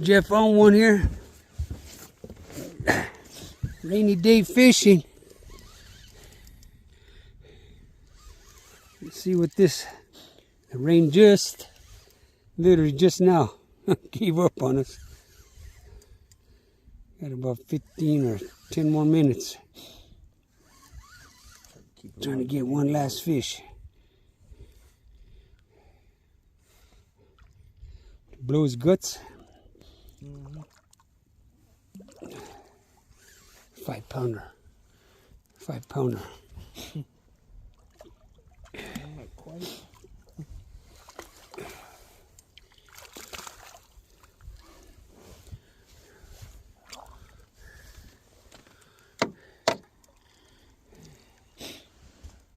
Jeff on one here. Rainy day fishing. Let's see what this. It rained literally just now. Gave up on us. Got about 15 or 10 more minutes. Trying to get one last fish. Blow his guts. 5 pounder. 5 pounder.